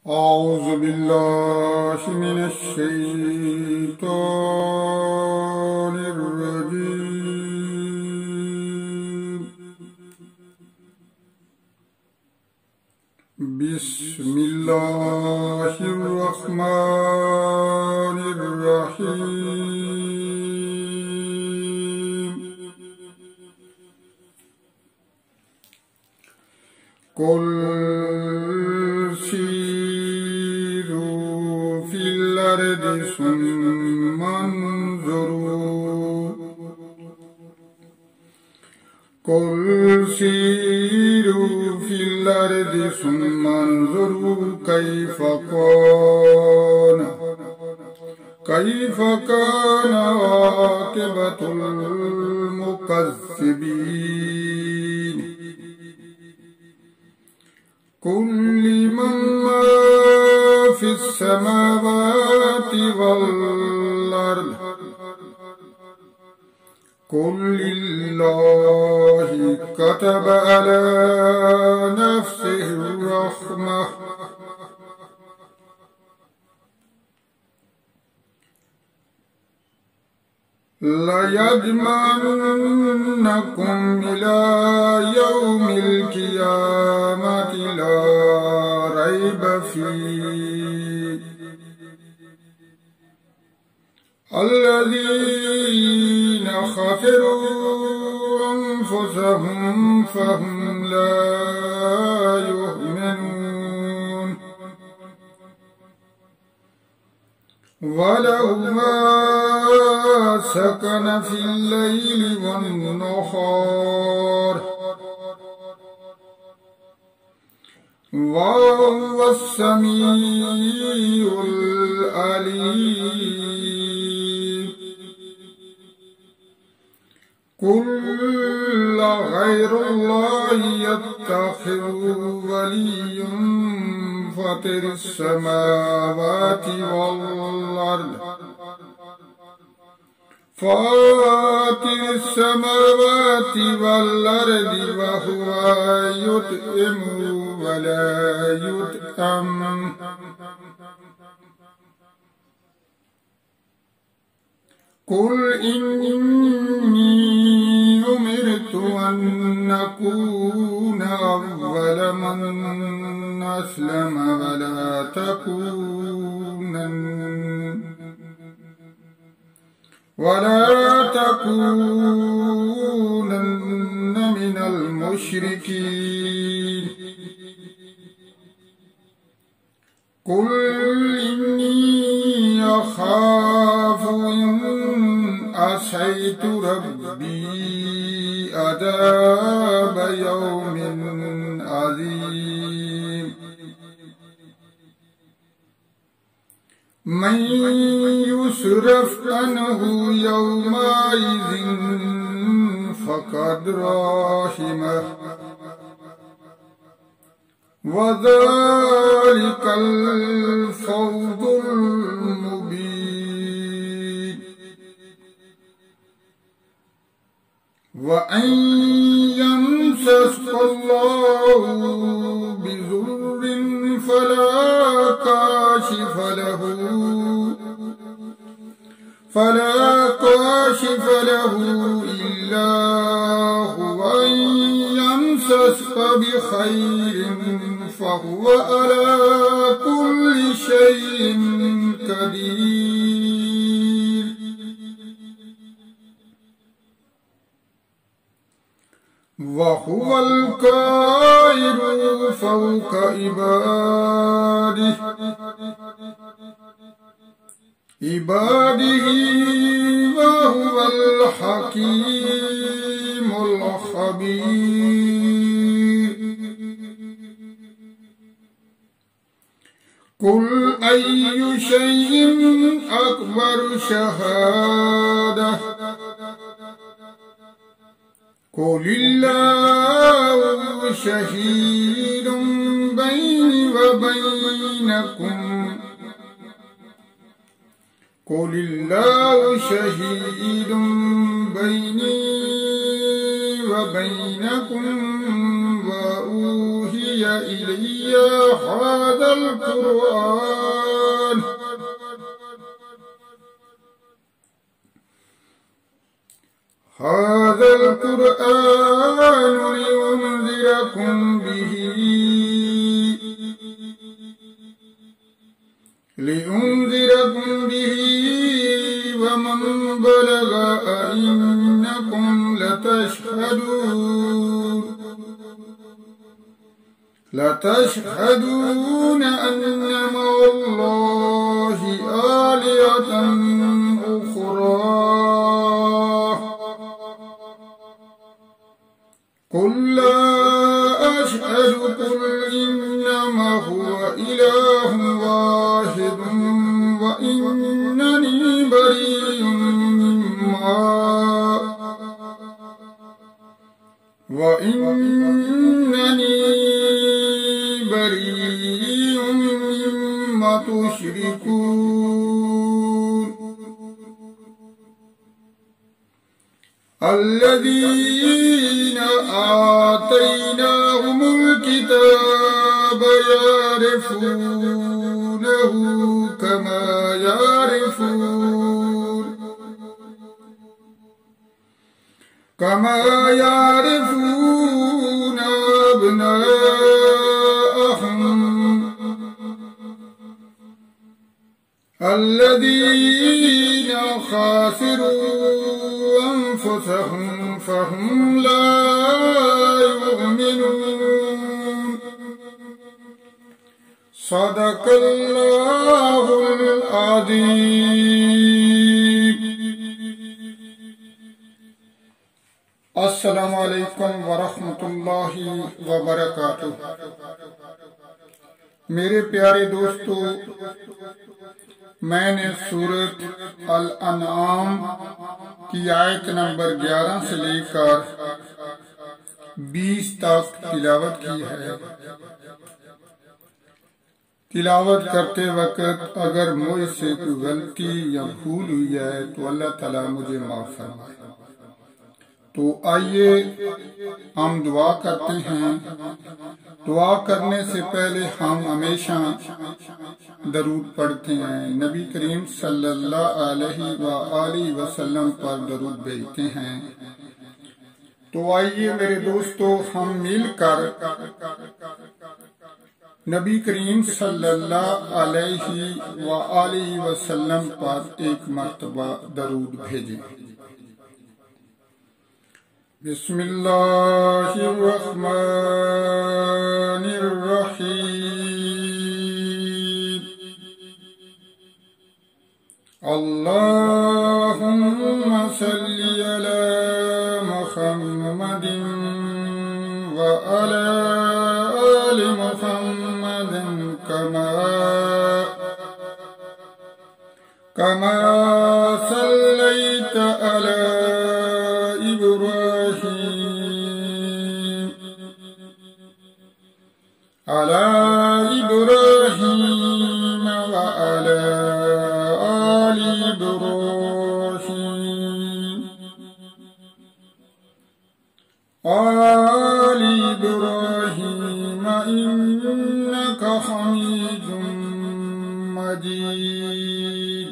أعوذ بالله من الشيطان الرجيم. بسم الله الرحمن الرحيم. قل سيروا في الأرض ثم انظروا قل سيروا في الأرض ثم انظروا كيف كان عاقبة المكذبين. قل لمن ما في السماوات والأرض قل لله كتب على نفسه الرحمة ليجمعنكم إلى يوم القيامة لا ريب فيه. الذين خسروا أنفسهم فهم لا يؤمنون. وله ما سكن في الليل والنهار وهو السميع العليم. قل غير الله يتخذ وليا فاطر السماوات والأرض وهو يطعم ولا يطعم. قل إني أمرت أن أكون أول من أسلم ولا تكونن من المشركين. قل إني أخاف إن عصيت ربي عذاب يوم عظيم. من يصرف عنه يومئذ فقد رحمه وذلك الفوز المبين. وأن يمسسك الله بضر فلا كاشف له إلا هو. وإن يمسسك بخير فهو على كل شيء قدير. وهو القاهر فوق عباده وهو الحكيم الخبير. قل أي شيء أكبر شهادة قل الله شهيد بيني وبينكم قل الله شهيد بيني وبينكم وأوحي إلي هذا القرآن لأنذركم به ومن بلغ أئنكم لتشهدون أن مع الله آلهة أخرى قل لا أشهد قل إنما هو إله واحد وإنني بريء مما تشركون الذين آتيناهم الكتاب يعرفونه كما يعرفون أبناءهم الذين خاسروا أنفسهم فهم لا يؤمنون صدق الله العظيم. السلام علیکم ورحمۃ اللہ وبرکاتہ. میرے پیارے دوستو، میں نے سورۃ الانعام کی آیت نمبر 11 سے لے کر 20 تک تلاوت کی ہے. تلاوت کرتے وقت اگر مجھ سے کوئی غلطی یا بھول ہوئی ہے تو اللہ تعالیٰ مجھے معاف فرمائے. تو آئیے ہم دعا کرتے ہیں. دعا کرنے سے پہلے ہم ہمیشہ درود پڑھتے ہیں. نبی کریم صلی اللہ علیہ وآلہ وسلم پر درود بھیجتے ہیں. تو آئیے میرے دوستو، ہم مل کر نبی کریم صلی اللہ علیہ وآلہ وسلم پر ایک مرتبہ درود بھیجیں. بسم اللہ الرحمن الرحیم. اللہم صلی علی محمد وعلی آل محمد كما صلیت علی إبراهيم وعلى آل إبراهيم إنك حميد مجيد.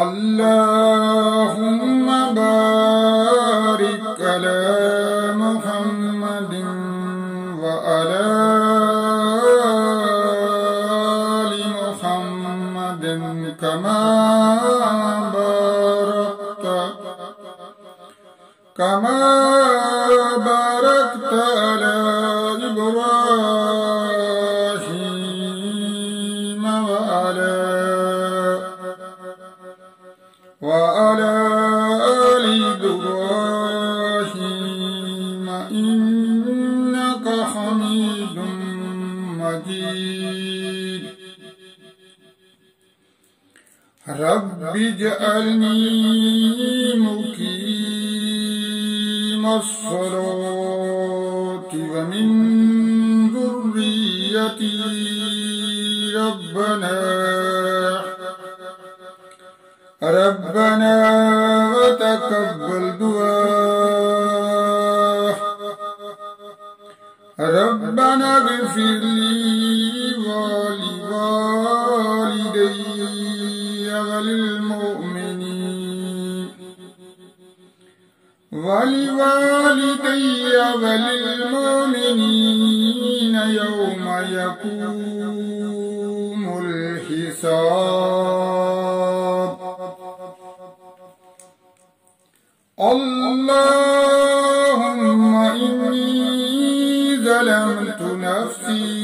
اللهم بارك على محمد وعلى آل محمد كما باركت على إبراهيم وعلى آل إبراهيم إنك حميد مجيد. رب اجعلني مقيم الصلاة ومن ذريتي ربنا وتقبل دعاء ربنا اغفر لي ولوالدي وللمؤمنين يوم يقوم الحساب. اللهم إني ظلمت نفسي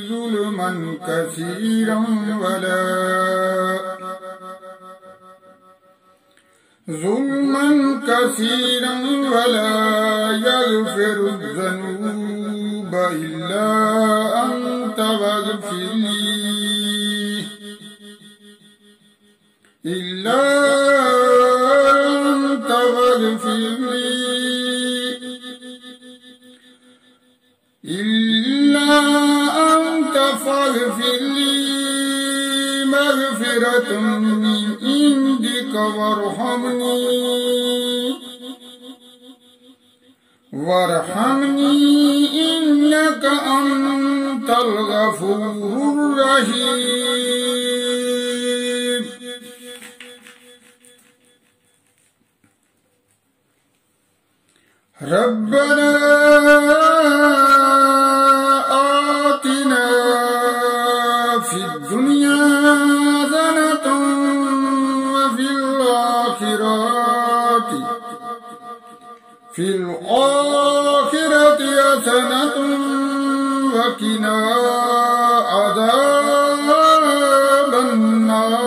ظلما كثيرا ولا يغفر الذنوب إلا أنت فاغفر لي مغفرة من عندك وارحمني إنك أنت الغفور الرحيم. ربنا آتنا في الدنيا حسنة وفي الآخرة حسنة وقنا عذاب النار.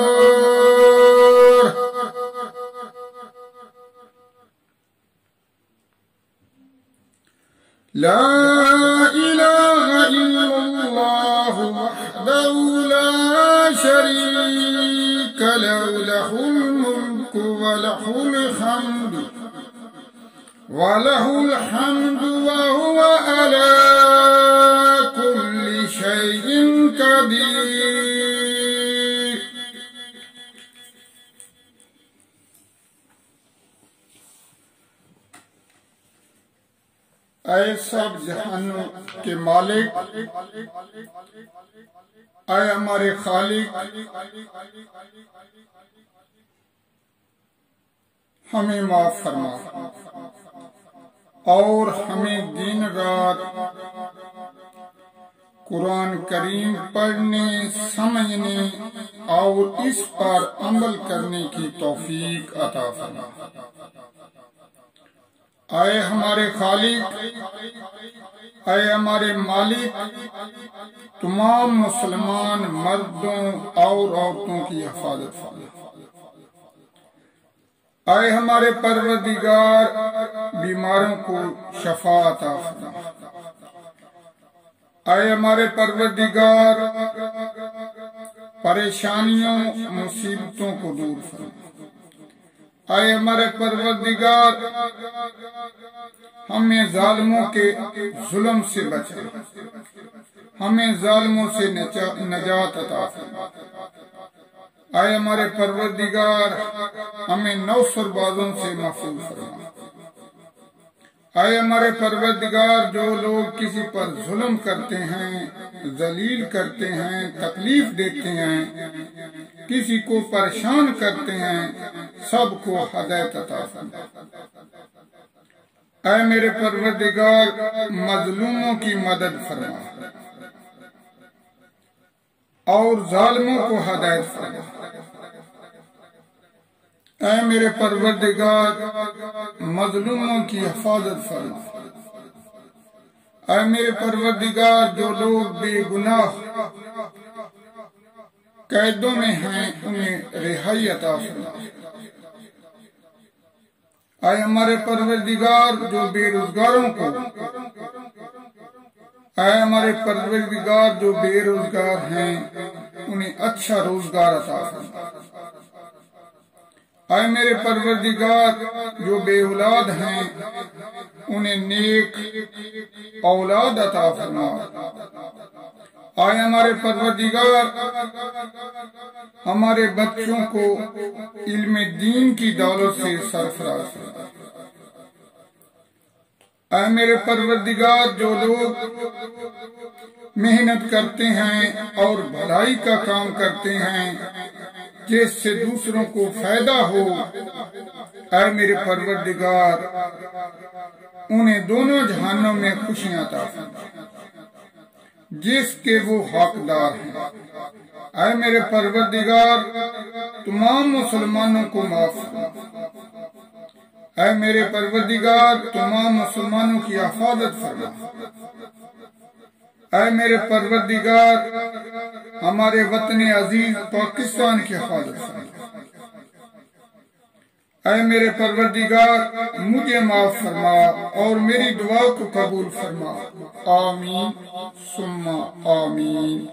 لا إله إلا الله وحده لا شريك له له الملك وله الحمد وهو على كل شيء قدير. اے سب جہانوں کے مالک، اے ہمارے خالق، ہمیں معاف فرما اور ہمیں دن رات قرآن کریم پڑھنے، سمجھنے اور اس پر عمل کرنے کی توفیق عطا فرما. اے ہمارے خالق، اے ہمارے مالک، تمام مسلمان مردوں اور عورتوں کی حفاظت فرما. اے ہمارے پروردگار، بیماروں کو شفا عطا فرما. اے ہمارے پروردگار، پریشانیوں مصیبتوں کو دور فرما. اے ہمارے پروردگار، ہمیں ظالموں کے ظلم سے بچا، ہمیں ظالموں سے نجات عطا فرما. اے ہمارے پروردگار، ہمیں نوسر بازوں سے محفوظ فرما. اے ہمارے پروردگار، جو لوگ کسی پر ظلم کرتے ہیں، ذلیل کرتے ہیں، تکلیف دیتے ہیں، کسی کو پریشان کرتے ہیں، سب کو ہدایت عطا فرما. اے میرے پروردگار، مظلوموں کی مدد فرما اور ظالموں کو ہدایت فرما. اے میرے پروردگار، مظلوموں کی حفاظت فرما. اے میرے پروردگار، جو لوگ بے گناہ قیدوں میں ہیں انہیں رہائی عطا فرما. اے ہمارے پروردگار، جو بے روزگاروں کو، اے ہمارے پروردگار، جو بے روزگار ہیں انہیں اچھا روزگار عطا فرما. اے میرے پروردگار، جو بے اولاد ہیں انہیں نیک اولاد عطا فرما. اے ہمارے پروردگار، ہمارے بچوں کو علم دین کی دولت سے سرفراز فرما. اے میرے پروردگار، جو لوگ محنت کرتے ہیں اور بھلائی کا کام کرتے ہیں جس سے دوسروں کو فائدہ ہو، اے میرے پروردگار انہیں دونوں جہانوں میں خوشیاں عطا فرما جس کے وہ حقدار ہیں۔ اے میرے پروردگار تمام مسلمانوں کو معاف فرما۔ اے میرے پروردگار تمام مسلمانوں کی حفاظت فرما۔ اے میرے پروردگار ہمارے وطن عزیز پاکستان کی حفاظت فرما۔ اے میرے پروردگار مجھے معاف فرما اور میری دعا کو قبول فرما۔ آمین ثم آمین۔